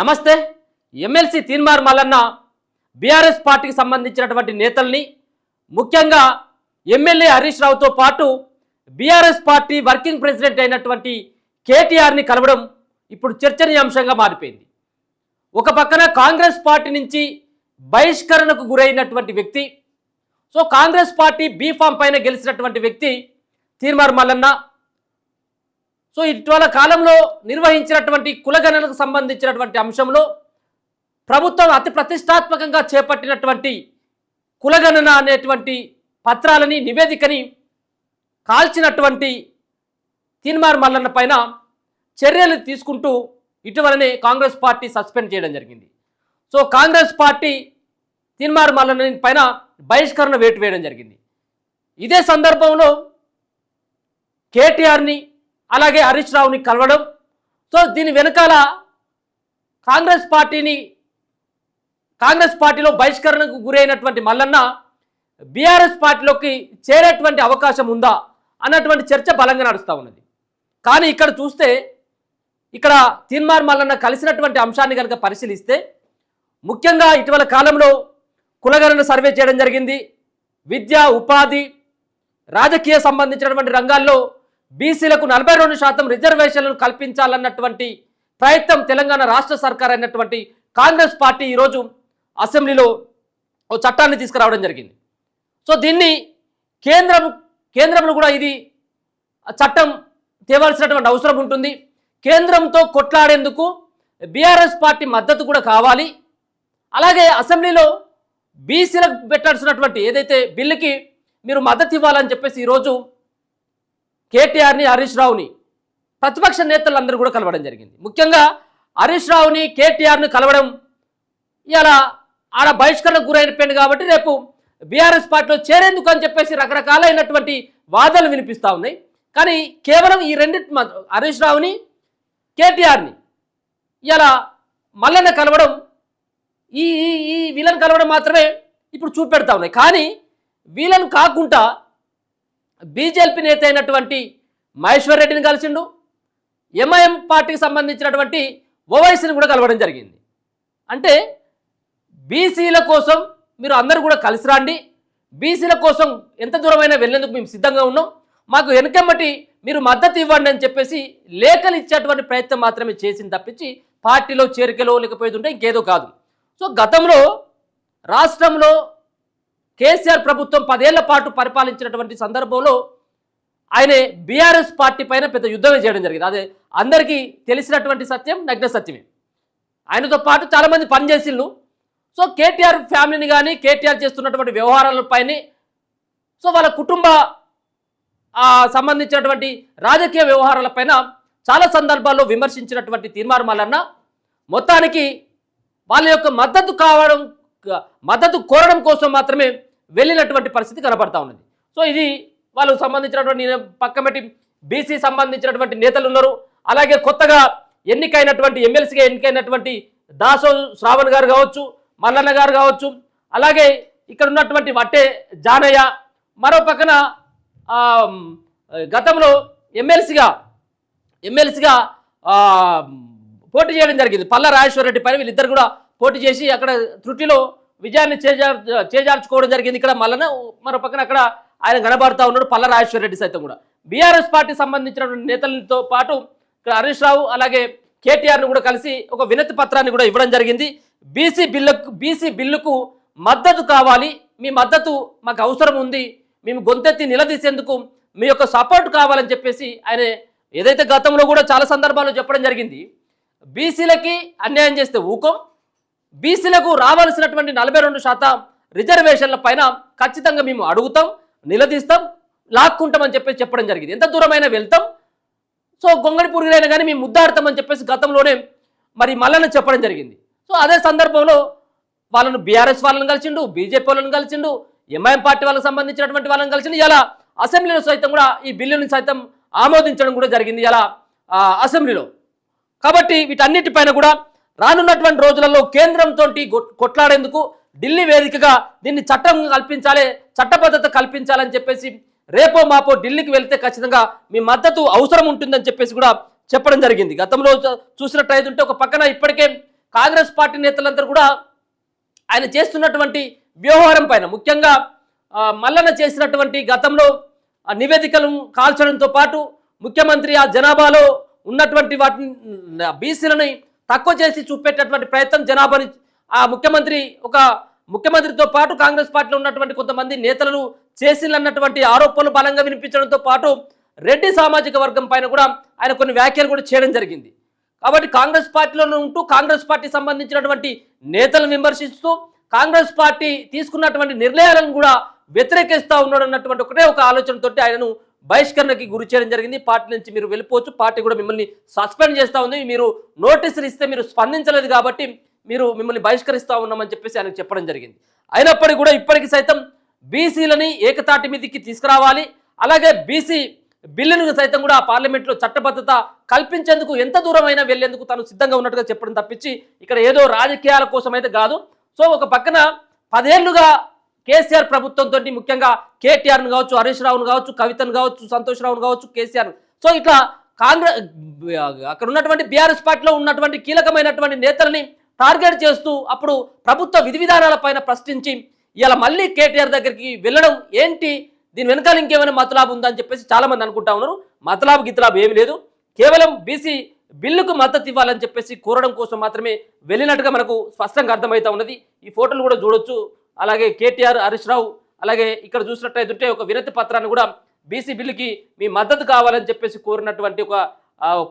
నమస్తే. MLC Teenmar Mallanna BRS పార్టీకి సంబంధించినటువంటి నేతల్ని, ముఖ్యంగా ఎమ్మెల్యే హరీష్ రావుతో పాటు బీఆర్ఎస్ పార్టీ వర్కింగ్ ప్రెసిడెంట్ అయినటువంటి కేటీఆర్ని కలవడం ఇప్పుడు చర్చనీయాంశంగా మారిపోయింది. ఒక పక్కన కాంగ్రెస్ పార్టీ నుంచి బహిష్కరణకు గురైనటువంటి వ్యక్తి, సో కాంగ్రెస్ పార్టీ బీఫామ్ పైన గెలిచినటువంటి వ్యక్తి తీన్మార్ మల్లన్న. సో ఇటీవల కాలంలో నిర్వహించినటువంటి కులగణనకు సంబంధించినటువంటి అంశంలో ప్రభుత్వం అతి ప్రతిష్టాత్మకంగా చేపట్టినటువంటి కులగణన అనేటువంటి పత్రాలని, నివేదికని కాల్చినటువంటి తీన్మార్ మల్లన్న పైన చర్యలు తీసుకుంటూ ఇటీవలనే కాంగ్రెస్ పార్టీ సస్పెండ్ చేయడం జరిగింది. సో కాంగ్రెస్ పార్టీ తీన్మార్ మల్లన్న పైన బహిష్కరణ వేటు వేయడం జరిగింది. ఇదే సందర్భంలో కేటీఆర్ని అలాగే హరీష్ రావుని కలవడం, సో దీని వెనకాల కాంగ్రెస్ పార్టీలో బహిష్కరణకు గురైనటువంటి మల్లన్న బీఆర్ఎస్ పార్టీలోకి చేరేటువంటి అవకాశం ఉందా అన్నటువంటి చర్చ బలంగా నడుస్తూ ఉన్నది. కానీ ఇక్కడ చూస్తే, ఇక్కడ తీన్మార్ మల్లన్న కలిసినటువంటి అంశాన్ని కనుక పరిశీలిస్తే, ముఖ్యంగా ఇటీవల కాలంలో కులగణన సర్వే చేయడం జరిగింది. విద్య, ఉపాధి, రాజకీయ సంబంధించినటువంటి రంగాల్లో బీసీలకు 42% రిజర్వేషన్లను కల్పించాలన్నటువంటి ప్రయత్నం తెలంగాణ రాష్ట్ర సర్కార్ అయినటువంటి కాంగ్రెస్ పార్టీ ఈరోజు అసెంబ్లీలో ఓ చట్టాన్ని తీసుకురావడం జరిగింది. సో దీన్ని కేంద్రంలో కూడా ఇది చట్టం తేవాల్సినటువంటి అవసరం ఉంటుంది. కేంద్రంతో కొట్లాడేందుకు బీఆర్ఎస్ పార్టీ మద్దతు కూడా కావాలి. అలాగే అసెంబ్లీలో బీసీలకు పెట్టాల్సినటువంటి ఏదైతే బిల్లుకి మీరు మద్దతు ఇవ్వాలని చెప్పేసి ఈరోజు కేటీఆర్ని, హరీష్ రావుని, ప్రతిపక్ష నేతలందరూ కూడా కలవడం జరిగింది. ముఖ్యంగా హరీష్ రావుని, కేటీఆర్ని కలవడం ఇలా ఆడ బహిష్కరణకు గురైపోయింది కాబట్టి రేపు బీఆర్ఎస్ పార్టీలో చేరేందుకు అని చెప్పేసి రకరకాలైనటువంటి వాదనలు వినిపిస్తూ ఉన్నాయి. కానీ కేవలం ఈ రెండింటి హరీష్ రావుని, కేటీఆర్ని ఇలా మల్లన్న కలవడం, ఈ ఈ వీళ్ళని కలవడం మాత్రమే ఇప్పుడు చూపెడతా ఉన్నాయి. కానీ వీళ్ళని కాకుండా బీజేపీ నేత అయినటువంటి మహేశ్వర్ రెడ్డిని కలిసిండు, ఎంఐఎం పార్టీకి సంబంధించినటువంటి ఓవైసీని కూడా కలవడం జరిగింది. అంటే బీసీల కోసం మీరు అందరూ కూడా కలిసి రండి, బీసీల కోసం ఎంత దూరమైనా వెళ్ళేందుకు మేము సిద్ధంగా ఉన్నాం, మాకు వెనకమ్మటి మీరు మద్దతు ఇవ్వండి అని చెప్పేసి లేఖలు ఇచ్చేటువంటి ప్రయత్నం మాత్రమే చేసింది తప్పించి పార్టీలో చేరికలో లేకపోతుంటే ఇంకేదో కాదు. సో గతంలో రాష్ట్రంలో కేసీఆర్ ప్రభుత్వం 10 ఏళ్ల పాటు పరిపాలించినటువంటి సందర్భంలో ఆయన బీఆర్ఎస్ పార్టీ పైన పెద్ద యుద్ధమే చేయడం జరిగింది. అదే అందరికీ తెలిసినటువంటి సత్యం, నగ్న సత్యమే. ఆయనతో పాటు చాలామంది పనిచేసిళ్ళు. సో కేటీఆర్ ఫ్యామిలీని కానీ, కేటీఆర్ చేస్తున్నటువంటి వ్యవహారాలపైనే, సో వాళ్ళ కుటుంబ సంబంధించినటువంటి రాజకీయ వ్యవహారాలపైన చాలా సందర్భాల్లో విమర్శించినటువంటి తీన్మార్ మల్లన్న మొత్తానికి వాళ్ళ యొక్క మద్దతు కోరడం కోసం మాత్రమే వెళ్ళినటువంటి పరిస్థితి కనపడతా ఉన్నది. సో ఇది వాళ్ళకు సంబంధించినటువంటి పక్కమెట్టి బీసీ సంబంధించినటువంటి నేతలు ఉన్నారు. అలాగే కొత్తగా ఎమ్మెల్సీగా ఎన్నికైనటువంటి దాసో శ్రావణ్ గారు కావచ్చు, మల్లన్న గారు కావచ్చు, అలాగే ఇక్కడ ఉన్నటువంటి వట్టే జానయ్య, మరో పక్కన గతంలో ఎమ్మెల్సీగా పోటీ చేయడం జరిగింది పల్లా రాజేశ్వర రెడ్డి పైన వీళ్ళిద్దరు కూడా పోటీ చేసి అక్కడ త్రుటిలో విజయాన్ని చేజార్చుకోవడం జరిగింది. ఇక్కడ మల్లన్న, మరో పక్కన అక్కడ ఆయన కనబడతా ఉన్నాడు పల్లా రాజేశ్వర రెడ్డి సైతం కూడా. బీఆర్ఎస్ పార్టీ సంబంధించినటువంటి నేతలతో పాటు ఇక్కడ హరీష్ రావు అలాగే కేటీఆర్ను కూడా కలిసి ఒక వినతి పత్రాన్ని కూడా ఇవ్వడం జరిగింది. బీసీ బిల్లుకు మద్దతు కావాలి, మీ మద్దతు మాకు అవసరం ఉంది, మేము గొంతెత్తి నిలదీసేందుకు మీ యొక్క సపోర్ట్ కావాలని చెప్పేసి ఆయన ఏదైతే గతంలో కూడా చాలా సందర్భాల్లో చెప్పడం జరిగింది. బీసీలకి అన్యాయం చేస్తే ఊకం, బీసీలకు రావాల్సినటువంటి 42% రిజర్వేషన్ల పైన ఖచ్చితంగా మేము అడుగుతాం, నిలదీస్తాం, లాక్కుంటామని చెప్పేసి చెప్పడం జరిగింది. ఎంత దూరమైనా వెళ్తాం, సో గొంగడి పురుగులైనా కానీ మేము ముద్దాడతామని చెప్పేసి గతంలోనే మరి మల్లన్న చెప్పడం జరిగింది. సో అదే సందర్భంలో వాళ్ళను బీఆర్ఎస్ వాళ్ళని కలిసిండు, బీజేపీ వాళ్ళని కలిసిండు, ఎంఐఎం పార్టీ వాళ్ళకి సంబంధించినటువంటి వాళ్ళని కలిసిండు. ఇలా అసెంబ్లీలో సైతం కూడా ఈ బిల్లుని సైతం ఆమోదించడం కూడా జరిగింది ఇలా అసెంబ్లీలో. కాబట్టి వీటన్నిటిపైన కూడా రానున్నటువంటి రోజులలో కేంద్రంతో కొట్లాడేందుకు ఢిల్లీ వేదికగా దీన్ని చట్టం కల్పించాలి, చట్టబద్ధత కల్పించాలని చెప్పేసి రేపో మాపో ఢిల్లీకి వెళ్తే ఖచ్చితంగా మీ మద్దతు అవసరం ఉంటుందని చెప్పేసి కూడా చెప్పడం జరిగింది. గతంలో చూసినట్టయితే ఒక పక్కన ఇప్పటికే కాంగ్రెస్ పార్టీ నేతలందరూ కూడా ఆయన చేస్తున్నటువంటి వ్యవహారం పైన ముఖ్యంగా మల్లన్న చేసినటువంటి గతంలో నివేదికలు కాల్చడంతో పాటు ముఖ్యమంత్రి ఆ జనాభాలో ఉన్నటువంటి వాటిని బీసీలని తక్కువ చేసి చూపెట్టేటువంటి ప్రయత్నం జనాభాని ఆ ముఖ్యమంత్రితో పాటు కాంగ్రెస్ పార్టీలో ఉన్నటువంటి కొంతమంది నేతలను చేసినటువంటి ఆరోపణలు బలంగా వినిపించడంతో పాటు రెడ్డి సామాజిక వర్గం పైన కూడా ఆయన కొన్ని వ్యాఖ్యలు కూడా చేయడం జరిగింది. కాబట్టి కాంగ్రెస్ పార్టీలోనే ఉంటూ కాంగ్రెస్ పార్టీ సంబంధించినటువంటి నేతలను విమర్శిస్తూ కాంగ్రెస్ పార్టీ తీసుకున్నటువంటి నిర్ణయాలను కూడా వ్యతిరేకిస్తూ ఉన్నాడు అన్నటువంటి ఒకటే ఒక ఆలోచనతో ఆయనను బహిష్కరణకి గురి చేయడం జరిగింది. పార్టీ నుంచి మీరు వెళ్ళిపోవచ్చు, పార్టీ కూడా మిమ్మల్ని సస్పెండ్ చేస్తూ ఉంది, మీరు నోటీసులు ఇస్తే మీరు స్పందించలేదు కాబట్టి మిమ్మల్ని బహిష్కరిస్తూ ఉన్నామని చెప్పేసి ఆయనకు చెప్పడం జరిగింది. అయినప్పటికీ కూడా ఇప్పటికి సైతం బీసీలని ఏకతాటి మీదకి తీసుకురావాలి, అలాగే బీసీ బిల్లును సైతం కూడా ఆ పార్లమెంట్లో చట్టబద్ధత కల్పించేందుకు ఎంత దూరమైనా వెళ్లేందుకు తాను సిద్ధంగా ఉన్నట్టుగా చెప్పడం తప్పించి ఇక్కడ ఏదో రాజకీయాల కోసం అయితే కాదు. సో ఒక పక్కన 10 ఏళ్లుగా కేసీఆర్ ప్రభుత్వంతో ముఖ్యంగా కేటీఆర్ను కావచ్చు, హరీష్ రావును కావచ్చు, కవితను కావచ్చు, సంతోష్ రావును కావచ్చు, కేసీఆర్ సో ఇట్లా కాంగ్రెస్ అక్కడ ఉన్నటువంటి బీఆర్ఎస్ పార్టీలో ఉన్నటువంటి కీలకమైనటువంటి నేతలని టార్గెట్ చేస్తూ అప్పుడు ప్రభుత్వ విధి విధానాల పైన ప్రశ్నించి ఇలా మళ్ళీ కేటీఆర్ దగ్గరికి వెళ్ళడం ఏంటి, దీని వెనకాల ఇంకేమైనా మతలాబు ఉందా అని చెప్పేసి చాలా మంది అనుకుంటా ఉన్నారు. మతలాబు గితలాబు ఏమీ లేదు, కేవలం బీసీ బిల్లుకు మద్దతు ఇవ్వాలని చెప్పేసి కోరడం కోసం మాత్రమే వెళ్ళినట్టుగా మనకు స్పష్టంగా అర్థమవుతా ఉన్నది. ఈ ఫోటోలు కూడా చూడొచ్చు. అలాగే కేటీఆర్, హరీష్ రావు, అలాగే ఇక్కడ చూసినట్టయితే ఒక వినతి పత్రాన్ని కూడా బీసీ బిల్లుకి మీ మద్దతు కావాలని చెప్పేసి కోరినటువంటి ఒక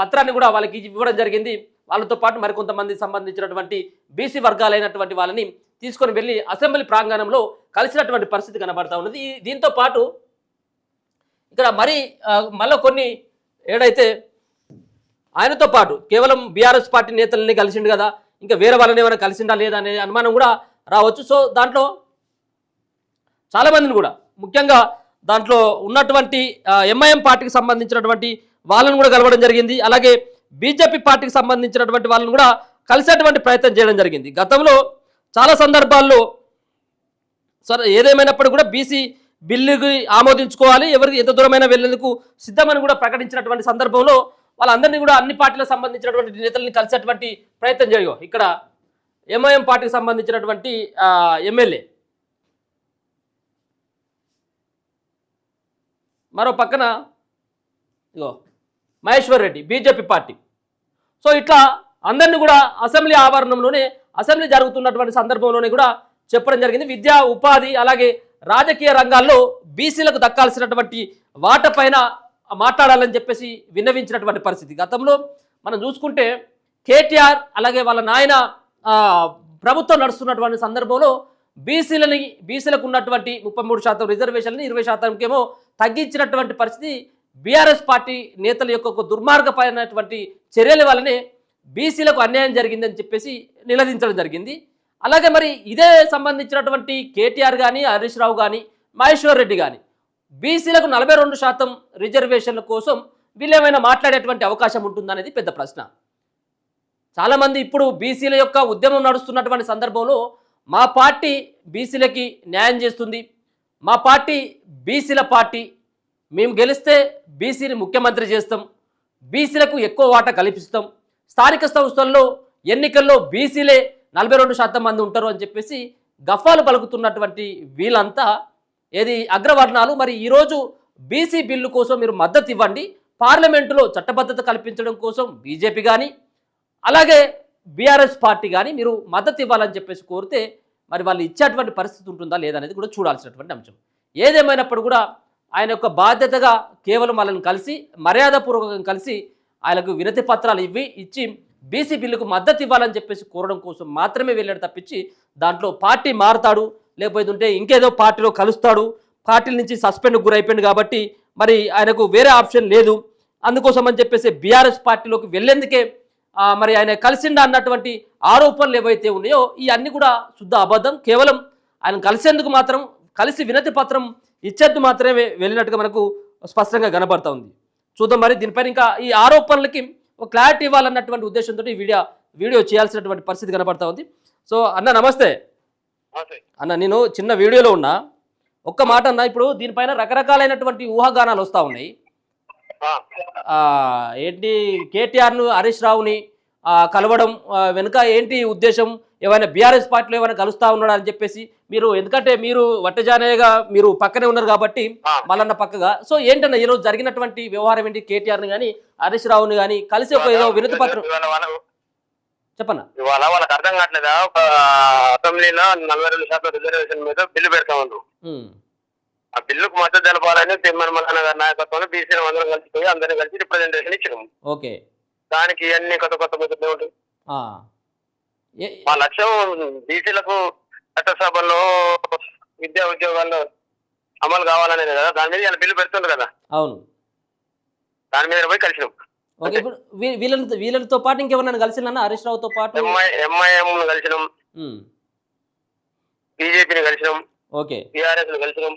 పత్రాన్ని కూడా వాళ్ళకి ఇవ్వడం జరిగింది. వాళ్ళతో పాటు మరికొంతమంది సంబంధించినటువంటి బీసీ వర్గాలైనటువంటి వాళ్ళని తీసుకొని వెళ్ళి అసెంబ్లీ ప్రాంగణంలో కలిసినటువంటి పరిస్థితి కనబడతా ఉన్నది. దీంతో పాటు ఇక్కడ మళ్ళీ కొన్ని ఏడైతే ఆయనతో పాటు కేవలం బీఆర్ఎస్ పార్టీ నేతలని కలిసిండు కదా, ఇంకా వేరే వాళ్ళని ఏమైనా కలిసిండా లేదా అనే అనుమానం కూడా రావచ్చు. సో దాంట్లో చాలామందిని కూడా ముఖ్యంగా దాంట్లో ఉన్నటువంటి ఎంఐఎం పార్టీకి సంబంధించినటువంటి వాళ్ళని కూడా కలవడం జరిగింది. అలాగే బీజేపీ పార్టీకి సంబంధించినటువంటి వాళ్ళని కూడా కలిసేటువంటి ప్రయత్నం చేయడం జరిగింది. గతంలో చాలా సందర్భాల్లో సరే ఏదేమైనప్పుడు కూడా బీసీ బిల్లుకి ఆమోదించుకోవాలి, ఎవరికి ఎంత దూరమైనా వెళ్లేందుకు సిద్ధమని కూడా ప్రకటించినటువంటి సందర్భంలో వాళ్ళందరినీ కూడా అన్ని పార్టీలకు సంబంధించినటువంటి నేతల్ని కలిసేటువంటి ప్రయత్నం జరిగాం. ఇక్కడ ఎంఐఎం పార్టీకి సంబంధించినటువంటి ఎమ్మెల్యే, మరో పక్కన ఇగో Maheshwar Reddy BJP party. So ఇట్లా అందరినీ కూడా అసెంబ్లీ ఆవరణంలోనే అసెంబ్లీ జరుగుతున్నటువంటి సందర్భంలోనే కూడా చెప్పడం జరిగింది. విద్యా, ఉపాధి, అలాగే రాజకీయ రంగాల్లో బీసీలకు దక్కాల్సినటువంటి వాటా పైన మాట్లాడాలని చెప్పేసి విన్నవించినటువంటి పరిస్థితి. గతంలో మనం చూసుకుంటే కేటీఆర్ అలాగే వాళ్ళ నాయన ప్రభుత్వం నడుస్తున్నటువంటి సందర్భంలో బీసీలకు ఉన్నటువంటి 33% రిజర్వేషన్లని 20%కేమో తగ్గించినటువంటి పరిస్థితి బీఆర్ఎస్ పార్టీ నేతల యొక్క ఒక దుర్మార్గపైనటువంటి చర్యల వల్లనే బీసీలకు అన్యాయం జరిగిందని చెప్పేసి నిలదించడం జరిగింది. అలాగే మరి ఇదే సంబంధించినటువంటి కేటీఆర్ కానీ, హరీష్ రావు కానీ, మహేశ్వర్ రెడ్డి కానీ బీసీలకు 42% రిజర్వేషన్ల కోసం వీళ్ళేమైనా మాట్లాడేటువంటి అవకాశం ఉంటుందనేది పెద్ద ప్రశ్న. చాలామంది ఇప్పుడు బీసీల యొక్క ఉద్యమం నడుస్తున్నటువంటి సందర్భంలో మా పార్టీ బీసీలకి న్యాయం చేస్తుంది, మా పార్టీ బీసీల పార్టీ, మేము గెలిస్తే బీసీని ముఖ్యమంత్రి చేస్తాం, బీసీలకు ఎక్కువ వాటా కల్పిస్తాం, స్థానిక సంస్థల్లో ఎన్నికల్లో బీసీలే 42% మంది ఉంటారు అని చెప్పేసి గఫాలు పలుకుతున్నటువంటి వీళ్ళంతా ఏది అగ్రవర్ణాలు. మరి ఈరోజు బీసీ బిల్లు కోసం మీరు మద్దతు ఇవ్వండి, పార్లమెంటులో చట్టబద్ధత కల్పించడం కోసం బీజేపీ కానీ అలాగే బీఆర్ఎస్ పార్టీ కానీ మీరు మద్దతు ఇవ్వాలని చెప్పేసి కోరితే మరి వాళ్ళు ఇచ్చేటువంటి పరిస్థితి ఉంటుందా లేదనేది కూడా చూడాల్సినటువంటి అంశం. ఏదేమైనప్పుడు కూడా ఆయన యొక్క బాధ్యతగా కేవలం వాళ్ళని కలిసి మర్యాదపూర్వకంగా కలిసి ఆయనకు వినతి పత్రాలు ఇచ్చి బీసీ బిల్లుకు మద్దతు ఇవ్వాలని చెప్పేసి కోరడం కోసం మాత్రమే వెళ్ళాడు తప్పించి దాంట్లో పార్టీ మారుతాడు లేకపోతే ఇంకేదో పార్టీలో కలుస్తాడు, పార్టీల నుంచి సస్పెండ్కి గురైపోయింది కాబట్టి మరి ఆయనకు వేరే ఆప్షన్ లేదు, అందుకోసం అని చెప్పేసి బీఆర్ఎస్ పార్టీలోకి వెళ్ళేందుకే మరి ఆయన కలిసిండా అన్నటువంటి ఆరోపణలు ఏవైతే ఉన్నాయో ఇవన్నీ కూడా శుద్ధ అబద్ధం. కేవలం ఆయన కలిసేందుకు మాత్రం కలిసి వినతి పత్రం ఇచ్చేందుకు మాత్రమే వెళ్ళినట్టుగా మనకు స్పష్టంగా కనబడతా ఉంది. చూద్దాం మరి దీనిపైన ఇంకా ఈ ఆరోపణలకి ఒక క్లారిటీ ఇవ్వాలన్నటువంటి ఉద్దేశంతో ఈ వీడియో చేయాల్సినటువంటి పరిస్థితి కనబడతా ఉంది. సో అన్న నమస్తే అన్న, నేను చిన్న వీడియోలో ఉన్నా, ఒక్క మాట అన్న. ఇప్పుడు దీనిపైన రకరకాలైనటువంటి ఊహాగానాలు వస్తూ ఉన్నాయి. ఏంటి కేటీఆర్ను, హరీష్ రావుని కలవడం వెనుక ఏంటి ఉద్దేశం? ఏమైనా బీఆర్ఎస్ పార్టీలో ఏమైనా కలుస్తా ఉన్నాడా అని చెప్పేసి మీరు, ఎందుకంటే మీరు వట్టజానయ్యగా మీరు పక్కనే ఉన్నారు కాబట్టి మల్లన్న పక్కగా, సో ఏంటన్నా ఈరోజు జరిగినటువంటి వ్యవహారం ఏంటి? కేటీఆర్ని కానీ హరీష్ రావుని కానీ కలిసి ఒక ఏదో వినతి పత్రం చెప్పన్నా. ఇవాళ వాళ్ళకి అర్థం కావట్లేదా? ఒక అసెంబ్లీలో 42% రిజర్వేషన్ మీద బిల్లు పెడతా ఉన్నారు. ఆ బిల్లుకు మద్దతు తెలపాలని తిమ్మన మల్లన్న గారి నాయకత్వంలో బీసీలు అందరం కలిసిపోయి అందరినీ కలిసి రిప్రజెంటేషన్ ఇచ్చినాం. ఓకే, దానికి అన్ని కొత్త ముచ్చట్లే ఉంటాయి. మా లక్ష్యం బీసీలకు చట్టసభల్లో విద్యా ఉద్యోగాల్లో అమలు కావాలనేది కదా. దాని మీద ఇలా బిల్లు పెడుతుండ్రు కదా. అవును, దాని మీద పోయి కలిసినాం. ఓకే, ఇప్పుడు వీళ్ళతో పాటు ఇంకెవరన్నా కలిసినా? హరీష్ రావుతో పాటు ఎంఐఎం కలిసినాం, బీజేపీని కలిసినాం, ఓకే, టీఆర్ఎస్ కలిసినాం,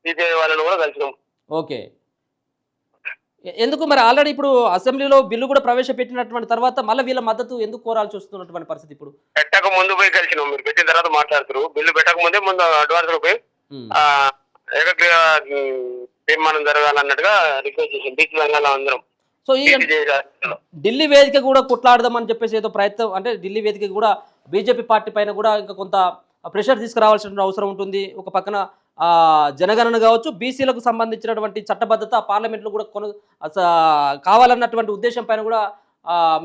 సిపిఐ వాళ్ళని కూడా కలిసినాం. ఓకే, ఎందుకు మరి ఆల్రెడీ ఇప్పుడు అసెంబ్లీలో బిల్లు కూడా ప్రవేశపెట్టినటువంటి తర్వాత మళ్ళీ వీళ్ళ మద్దతు ఎందుకు కోరాల్సి వస్తున్నటువంటి పరిస్థితి? ఇప్పుడు పెట్టక ముందు పోయి కలిసినాం. మీరు పెట్టిన తర్వాత మాట్లాడుతారు. బిల్లు పెట్టక ముందే ముందు అడ్వాన్స్ పోయి తీర్మానం జరగాలన్నట్టుగా రిక్వెస్ట్ చేసింది బీసీ సంఘాల అందరం. సో ఈ ఢిల్లీ వేదిక కూడా కొట్లాడదామని చెప్పేసి ఏదో ప్రయత్నం, అంటే ఢిల్లీ వేదిక కూడా బీజేపీ పార్టీ పైన కూడా ఇంకా కొంత ప్రెషర్ తీసుకురావాల్సిన అవసరం ఉంటుంది. ఒక పక్కన జనగణన కావచ్చు, బీసీలకు సంబంధించినటువంటి చట్టబద్ధత పార్లమెంట్లో కూడా కావాలన్నటువంటి ఉద్దేశం పైన కూడా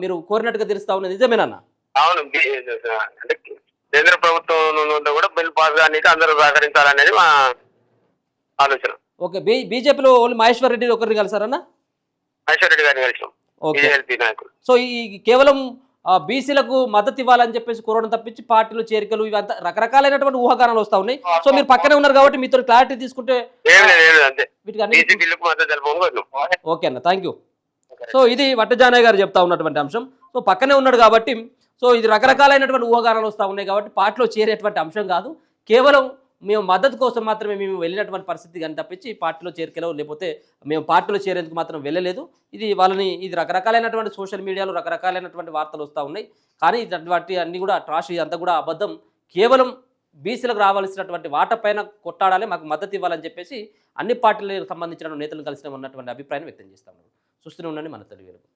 మీరు కోరినట్టుగా తెలుస్తా ఉన్నది, నిజమేనన్నా? అవును, అంటే కేంద్ర ప్రభుత్వం కూడా బిల్ పాస్ కానీ అందరూ సహకరించాలనేది మా ఆలోచన. ఓకే, బీజేపీలో ఓన్లీ మహేశ్వర్ రెడ్డి ఒకరిని కలిసారన్నా? మహేశ్వర్ రెడ్డి గారిని కలిసాం. నాయకులు. సో ఈ కేవలం బీసీలకు మద్దతు ఇవ్వాలని చెప్పేసి కోరడం తప్పించి పార్టీలు చేరికలు ఇవంతా రకరకాలైనటువంటి ఊహాగానాలు వస్తా ఉన్నాయి. సో మీరు పక్కనే ఉన్నారు కాబట్టి మీతో క్లారిటీ తీసుకుంటే ఓకే అన్న, థ్యాంక్ యూ. సో ఇది వట్టజానయ్య గారు చెప్తా ఉన్నటువంటి అంశం. సో పక్కనే ఉన్నాడు కాబట్టి, సో ఇది రకరకాలైనటువంటి ఊహాగానాలు వస్తూ ఉన్నాయి కాబట్టి పార్టీలో చేరేటువంటి అంశం కాదు, కేవలం మేము మద్దతు కోసం మాత్రమే మేము వెళ్ళినటువంటి పరిస్థితి కానీ తప్పించి పార్టీలో చేరికలో లేకపోతే మేము పార్టీలో చేరేందుకు మాత్రం వెళ్ళలేదు. ఇది రకరకాలైనటువంటి సోషల్ మీడియాలో రకరకాలైనటువంటి వార్తలు వస్తూ ఉన్నాయి. కానీ వాటి అన్నీ కూడా ట్రాష్, ఇదంతా కూడా అబద్ధం. కేవలం బీసీలకు రావాల్సినటువంటి వాటా పైన కొట్టాడాలి, మాకు మద్దతు ఇవ్వాలని చెప్పేసి అన్ని పార్టీలకు సంబంధించిన నేతలను కలిసిన ఉన్నటువంటి అభిప్రాయాన్ని వ్యక్తం చేస్తా ఉన్నారు. చూస్తూనే ఉండండి మన తెలుగు వెలుగు.